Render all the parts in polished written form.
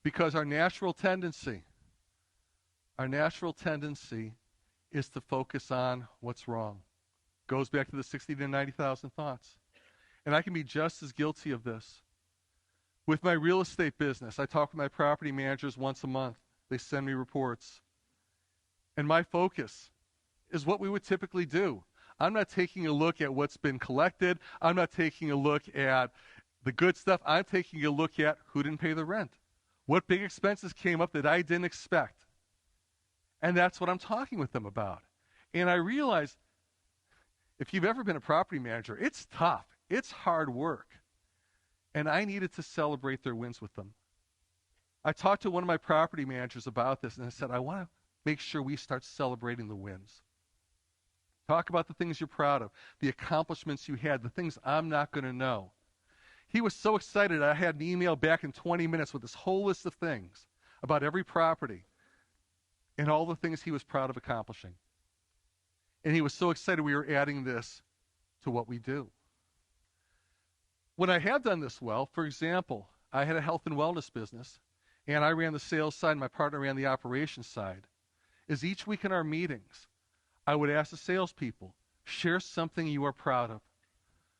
Because our natural tendency is to focus on what's wrong. Goes back to the 60 to 90,000 thoughts. And I can be just as guilty of this. With my real estate business, I talk with my property managers once a month. They send me reports. And my focus is what we would typically do. I'm not taking a look at what's been collected. I'm not taking a look at the good stuff. I'm taking a look at who didn't pay the rent. What big expenses came up that I didn't expect. And that's what I'm talking with them about. And I realize if you've ever been a property manager, it's tough. It's hard work. And I needed to celebrate their wins with them. I talked to one of my property managers about this, and I said, I want to make sure we start celebrating the wins. Talk about the things you're proud of, the accomplishments you had, the things I'm not going to know. He was so excited. I had an email back in 20 minutes with this whole list of things about every property and all the things he was proud of accomplishing. And he was so excited we were adding this to what we do. When I have done this well, for example, I had a health and wellness business, and I ran the sales side, and my partner ran the operations side. Is each week in our meetings, I would ask the salespeople, share something you are proud of.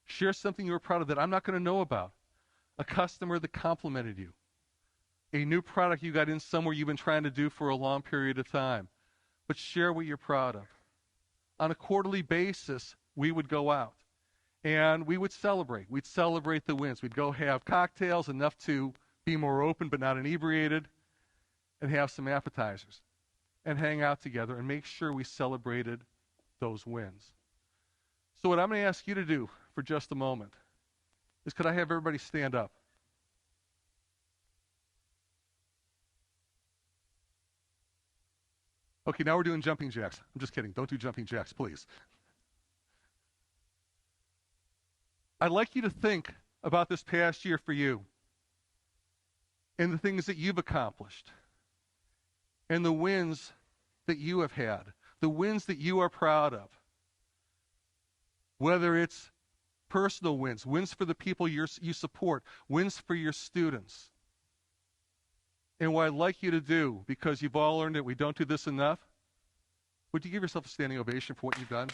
Share something you are proud of that I'm not going to know about. A customer that complimented you. A new product you got in somewhere you've been trying to do for a long period of time. But share what you're proud of. On a quarterly basis, we would go out and we would celebrate. We'd celebrate the wins. We'd go have cocktails, enough to be more open but not inebriated, and have some appetizers and hang out together and make sure we celebrated those wins. So what I'm going to ask you to do for just a moment is, could I have everybody stand up? Okay, now we're doing jumping jacks. I'm just kidding. Don't do jumping jacks, please. I'd like you to think about this past year for you and the things that you've accomplished and the wins that you have had, the wins that you are proud of. Whether it's personal wins, wins for the people you support, wins for your students. And what I'd like you to do, because you've all learned it, we don't do this enough, would you give yourself a standing ovation for what you've done?